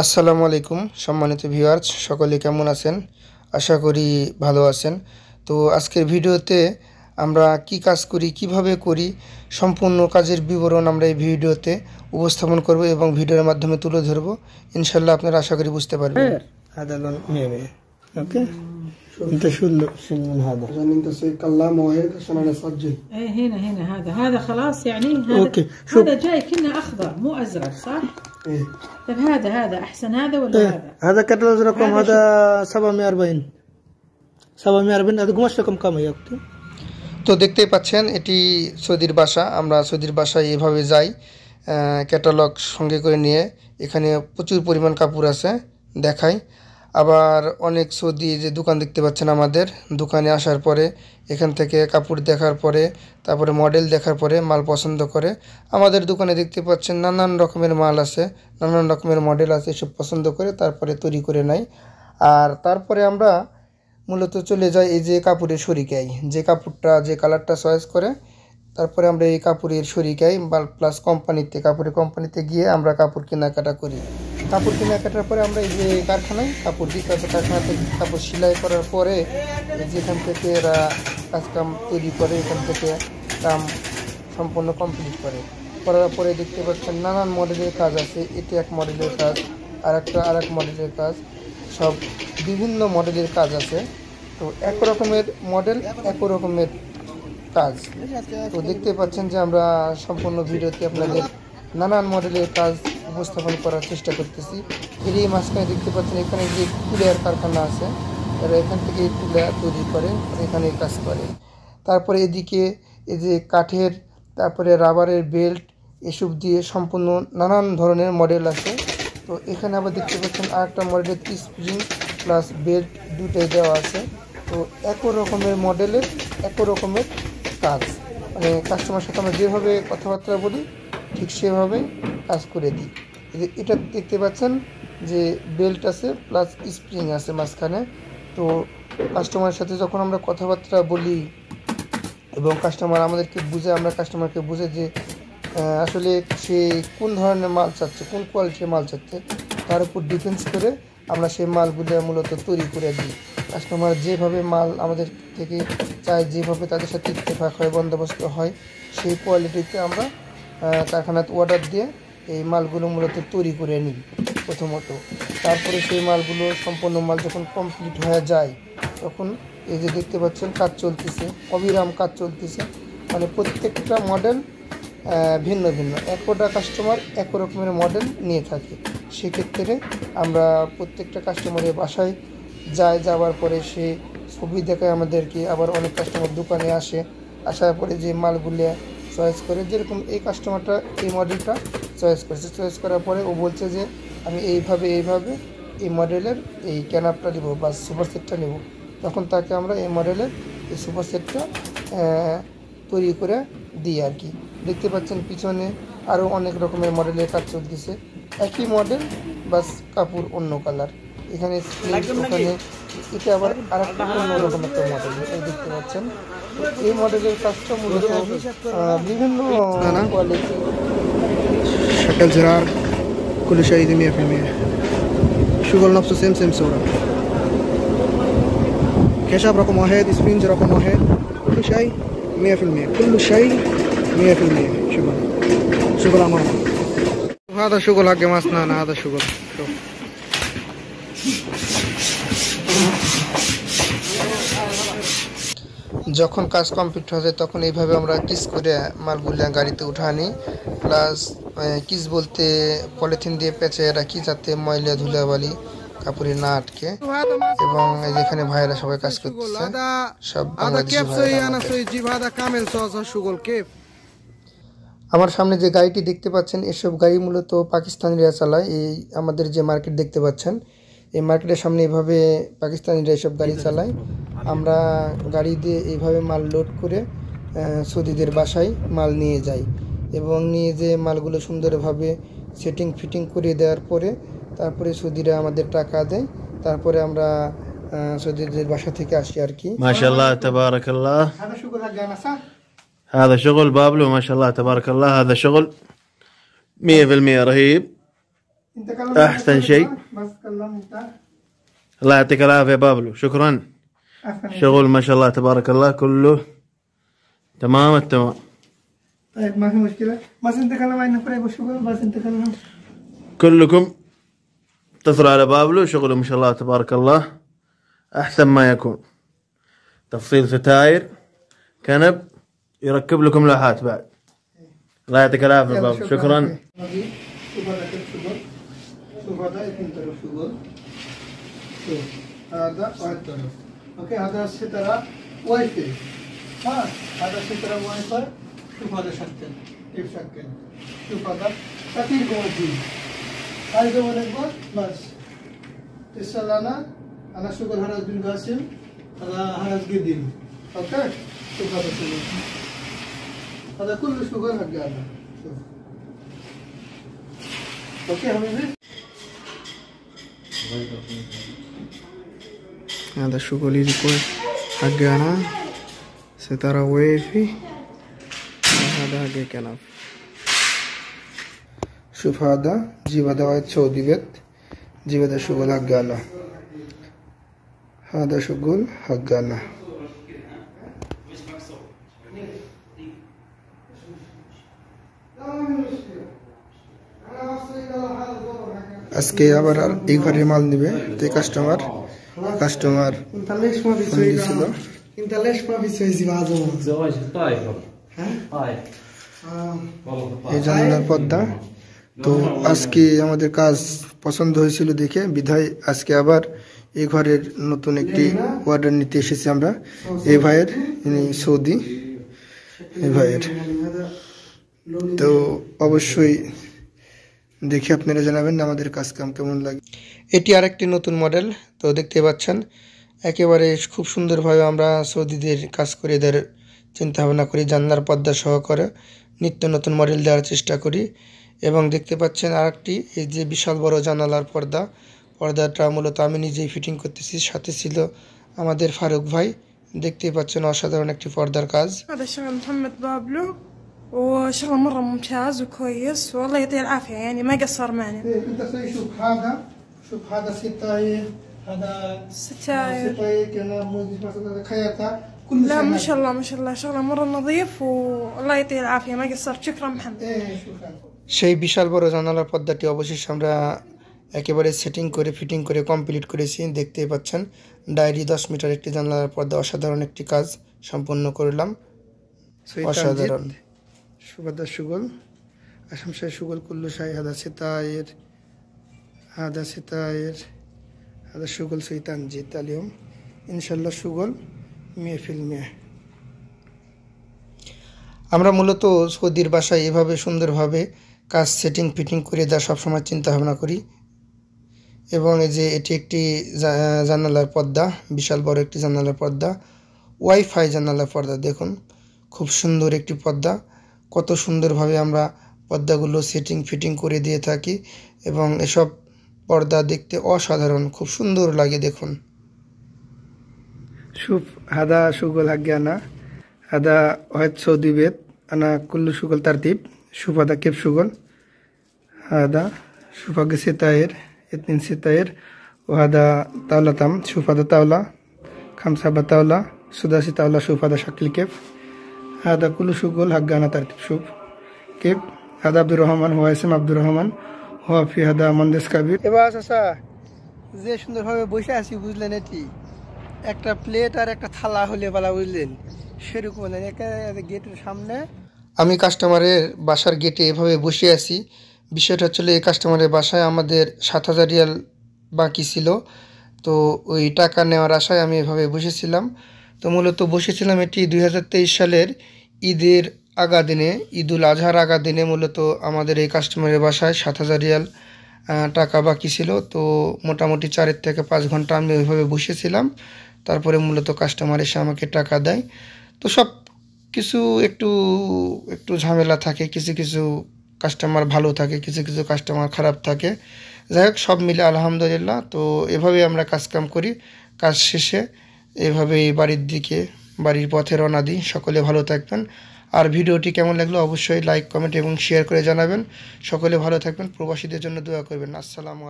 আসসালামু আলাইকুম সম্মানিত ভিউয়ার্স, সকলে কেমন আছেন? আশা করি ভালো আছেন। তো আজকের ভিডিওতে আমরা কি কাজ করি, কিভাবে করি, সম্পূর্ণ কাজের বিবরণ আমরা এই ভিডিওতে উপস্থাপন করব এবং ভিডিওর মাধ্যমে তুলে ধরব। ইনশাআল্লাহ আপনারা আশা করি বুঝতে পারবেন। هذا لون مية اوكي انت شو من هذا عشان انت كلام واحد عشان انا اسجل. ايه هنا هذا خلاص يعني هذا اوكي هذا جاي كنا اخضر مو ازرق صح؟ ايه طيب هذا احسن هذا ولا هذا كتلوز رقم هذا 740 هذا قماش رقم كم هي اوكي তো দেখতেই পাচ্ছেন এটি সৌদির বাসা। আমরা সৌদির বাসায় এভাবে যাই ক্যাটালগ সঙ্গে করে নিয়ে। এখানে প্রচুর পরিমাণ কাপড় আছে দেখাই। আবার অনেক সৌদি যে দোকান দেখতে পাচ্ছেন, আমাদের দোকানে আসার পরে এখান থেকে কাপড় দেখার পরে তারপরে মডেল দেখার পরে মাল পছন্দ করে আমাদের দোকানে দেখতে পাচ্ছেন নানান রকমের মাল আছে, নানান রকমের মডেল আছে, সব পছন্দ করে তারপরে তৈরি করে নেয়। আর তারপরে আমরা মূলত চলে যাই এই যে কাপড়ের শরিকায়, যে কাপড়টা যে কালারটা চয়েস করে তারপরে আমরা এই কাপড়ের শরিকায় প্লাস কোম্পানিতে কাপড়ের কোম্পানিতে গিয়ে আমরা কাপড় কেনাকাটা করি। কাপড় কেনাকাটার পরে আমরা এই যে কারখানায় কাপড় দিই, তারপর কারখানা থেকে কাপড় সেলাই করার পরে যেখান থেকে এরা কাজকাম তৈরি করে, এখান থেকে কাম সম্পূর্ণ কমপ্লিট করার পরে দেখতে পাচ্ছেন নানান মডেলের কাজ আছে। এটি এক মডেলের কাজ, আর এক মডেলের কাজ, সব বিভিন্ন মডেলের কাজ আছে। তো এক রকমের মডেল, এক রকমের কাজ। তো দেখতে পাচ্ছেন যে আমরা সম্পূর্ণ ভিডিওতে আপনাদের নানান মডেলের কাজ উপস্থাপন করার চেষ্টা করতেছি। এরই মাঝখানে দেখতে পাচ্ছেন এখানে যে তুলার কারখানা আছে, এরা এখান থেকে তুলা তৈরি করে এখানে কাজ করে। তারপরে এদিকে এই যে কাঠের, তারপরে রাবারের বেল্ট, এসব দিয়ে সম্পূর্ণ নানান ধরনের মডেল আছে। তো এখানে আবার দেখতে পাচ্ছেন আরেকটা মডেলের স্প্রিং প্লাস বেল্ট দুটোই দেওয়া আছে। তো একই রকমের মডেলের একই রকমের কাজ, মানে কাস্টমার সাথে আমরা যেভাবে কথাবার্তা বলি ঠিক সেভাবে কাজ করে দিই। এটা দেখতে পাচ্ছেন যে বেল্ট আছে প্লাস স্প্রিং আছে মাঝখানে। তো কাস্টমারের সাথে যখন আমরা কথাবার্তা বলি এবং কাস্টমার আমাদেরকে বুঝে, আমরা কাস্টমারকে বুঝে যে আসলে সে কোন ধরনের মাল চাচ্ছে, কোন কোয়ালিটির মাল চাচ্ছে, তার উপর ডিফেন্স করে আমরা সেই মালগুলো মূলত তৈরি করে দিই। কাস্টমার যেভাবে মাল আমাদের থেকে চায়, যেভাবে তাদের সাথে ইত্তেফাক হয়, বন্দোবস্ত হয়, সেই কোয়ালিটিতে আমরা কারখানাতে অর্ডার দিয়ে এই মালগুলো মূলত তৈরি করে নিই প্রথমত। তারপরে সেই মালগুলো সম্পূর্ণ মাল যখন কমপ্লিট হয়ে যায় তখন এই যে দেখতে পাচ্ছেন কাজ চলতেছে, অবিরাম কাজ চলতেছে। মানে প্রত্যেকটা মডেল ভিন্ন ভিন্ন, একটা কাস্টমার এক রকমের মডেল নিয়ে থাকে। সেক্ষেত্রে আমরা প্রত্যেকটা কাস্টমারের বাসায় যাওয়ার পরে সে ছবি দেখায় আমাদেরকে। আবার অনেক কাস্টমার দোকানে আসার পরে যে মালগুলো চয়েস করে, যেরকম এই কাস্টমারটা এই মডেলটা চয়েস করেছে, চয়েস করার পরে ও বলছে যে আমি এইভাবে এই মডেলের এই ক্যানাপটা নেব বা সুপার সেটটা নেব, তখন তাকে আমরা এই মডেলের এই সুপার সেটটা তৈরি করে দিই আর কি। দেখতে পাচ্ছেন পিছনে আরও অনেক রকমের মডেলের কাজ চলতেছে, একই মডেল বাস কাপড় অন্য কালার। এখানে ওখানে এটা আবার আরেকটা অন্য রকম একটা মডেল, এই দেখতে পাচ্ছেন। এই মডেলের কাজটা মূলত বিভিন্ন কোয়ালিটি شكل زرار كل شيء 100%. شغل نفسه سيم صورة كشاف رقم واحد، سفنج رقم واحد، كل شيء 100%، كل شيء 100%. شغل أمانة. هذا شغل حق مصنعنا، هذا شغل شوف. যখন কাজ কমপ্লিট হয়ে যায় তখন এইভাবে আমরা কিস করে মালগুলো গাড়িতে উঠানি। প্লাস কিস বলতে পলিথিন দিয়ে পেঁচে রাখি যাতে ময়লা ধুলাবালি কাপড়ে না আটকে। এবং যেখানে ভাইয়েরা সবাই কাজ করতেছে সব বাংলাদেশি ভাইয়েরা। আমার সামনে যে গাড়িটি দেখতে পাচ্ছেন, এসব গাড়ি মূলত পাকিস্তানিরা চালায়। এই আমাদের যে মার্কেট দেখতে পাচ্ছেন, এই মার্কেটের সামনে এইভাবে পাকিস্তানিরা এসব গাড়ি চালায়। আমরা গাড়ি দিয়ে এইভাবে মাল লোড করে সৌদিদের বাসায় মাল নিয়ে যাই এবং নিয়ে যেয়ে মালগুলো সুন্দরভাবে সেটিং ফিটিং করে দেওয়ার পরে তারপরে সৌদিরা আমাদের টাকা দেয়। তারপরে আমরা সৌদিদের বাসা থেকে আসি আর কি। মাশাআল্লাহ তাবারাকাল্লাহ, هذا شغل بابلو ما شاء الله تبارك الله، هذا شغل 100% رهيب. أحسن شيء. الله يعطيك العافية بابلو، شكرا. شغل ما شاء الله تبارك الله كله تمام التمام. طيب ما في مشكلة. بس انت كلام عن نفرق وشغل بس انت كلام. كلكم اتصلوا على بابلو، شغله ما شاء الله تبارك الله أحسن ما يكون. تفصيل ستاير، كنب، يركب لكم لوحات بعد. الله يعطيك العافية بابلو، شكرا. شوف هذا كيف شغل. شوف هذا اثنين طرف شغل. شوف هذا واحد طرف. اوكي هذا سترة واي فاي. هذا سترة واي فاي. شوف هذا شكل كيف شكل. شوف هذا كثير جوجي. هاي جوه نقول بس. تسأل أنا شغل هراس بن قاسم. هذا هراس قديم. اوكي شوف هذا شغل. هذا كله شغل هالجانا. شوف. اوكي حبيبي. هذا شغل يكون حقنا سترة ويفي. هذا حق كنف. شوف هذا جيب هذا وايد سعودي بيت. جيب هذا شغل حقنا. هذا شغل حقنا. আজকে আবার এই ঘরে মাল নিবে তো কাস্টমার انت ليش ما بتسوي ছিল انت ليش ما بتسوي زواج زواج طايف. ها طايف والله. এই জানলার পর্দা তো আজকে আমাদের কাজ পছন্দ হয়েছিল দেখে বিধায় আজকে আবার এই ঘরের নতুন একটি অর্ডার নিতে এসেছি আমরা এই ভাইয়ের ইনি সৌদি এই ভাইয়ের তো অবশ্যই দেখে আপনারা জানাবেন আমাদের কাজ কাম কেমন লাগে এটি আরেকটি নতুন মডেল তো দেখতে পাচ্ছেন একেবারে খুব সুন্দরভাবে আমরা সৌদিদের কাজ করে এদের চিন্তা ভাবনা করি জানলার পর্দা সহকারে নিত্য নতুন মডেল দেওয়ার চেষ্টা করি এবং দেখতে পাচ্ছেন আরেকটি এই যে বিশাল বড় জানালার পর্দাটা মূলত আমি নিজেই ফিটিং করতেছি সাথে ছিল আমাদের ফারুক ভাই দেখতে পাচ্ছেন অসাধারণ একটি পর্দার কাজ هذا شغل محمد بابلو وشغل مرة ممتاز وكويس والله يعطيه العافية يعني ما قصر معنا. انت شوف هذا ستاير هذا ستاير كنا موزي مثلا خياطة كل لا ما شاء الله ما شاء الله شغله مرة نظيف والله يعطيه العافية ما قصر. شكرا محمد. সেই বিশাল বড় জানালার পর্দাটি অবশেষে আমরা একেবারে সেটিং করে ফিটিং করে কমপ্লিট করেছি দেখতেই পাচ্ছেন ডায়েরি 10 মিটার একটি জানালার পর্দা অসাধারণ একটি কাজ সম্পন্ন করলাম অসাধারণ সুবাদা সুগল আসাম শাহ সুগল কুল্লু শাহ হাদা সিতায়ের হাদা সুগল সুইতানজিত আলিয়ম ইনশাল্লাহ সুগল মেহফিল মে আমরা মূলত সৌদির বাসায় এভাবে সুন্দরভাবে কাজ সেটিং ফিটিং করে দেওয়া সবসময় চিন্তা ভাবনা করি এবং এই যে এটি একটি জানালার পর্দা বিশাল বড় একটি জানালার পর্দা ওয়াইফাই জানালার পর্দা দেখুন খুব সুন্দর একটি পর্দা কত সুন্দরভাবে আমরা পর্দাগুলো সেটিং ফিটিং করে দিয়ে থাকি এবং এসব পর্দা দেখতে অসাধারণ খুব সুন্দর লাগে দেখুন شوف هذا شغل حقنا هذا واحد سعودي بيت أنا كل شغل ترتيب شوف هذا كيف شغل هذا شوف هذا ستاير 2 ستاير وهذا طاولة تام شوف هذا طاولة 5 طاولة سداسي طاولة شوف هذا شكل كيف هذا كل شغل حقنا ترتيب شوف كيف هذا عبد الرحمن هو اسم عبد الرحمن هو في هذا مهندس كبير এবার আসা যে সুন্দরভাবে বসে আছি বুঝলেন এটি একটা প্লেট আর একটা থালা হলে বলা বুঝলেন সেরকম গেটের সামনে আমি কাস্টমারের বাসার গেটে এভাবে বসে আছি বিষয়টা হচ্ছে এই কাস্টমারের বাসায় আমাদের 7000 রিয়াল বাকি ছিল তো ওই টাকা নেওয়ার আশায় আমি এভাবে বসেছিলাম তো মূলত বসেছিলাম এটি 2023 সালের ঈদের আগা দিনে ঈদুল আজহার আগা দিনে মূলত আমাদের এই কাস্টমারের বাসায় 7000 রিয়াল টাকা বাকি ছিল তো মোটামুটি 4 থেকে 5 ঘন্টা আমি ওইভাবে বসেছিলাম তারপরে মূলত কাস্টমার এসে আমাকে টাকা দেয় তো সব কিছু একটু ঝামেলা থাকে কিছু কিছু কাস্টমার ভালো থাকে কিছু কিছু কাস্টমার খারাপ থাকে যাই হোক সব মিলে আলহামদুলিল্লাহ তো এভাবে আমরা কাজকাম করি কাজ শেষে এভাবেই বাড়ির পথে রওনা দিই সকলে ভালো থাকবেন আর ভিডিওটি কেমন লাগলো অবশ্যই লাইক কমেন্ট এবং শেয়ার করে জানাবেন। সকলে ভালো থাকবেন, প্রবাসীদের জন্য দোয়া করবেন। আসসালামু আলাইকুম।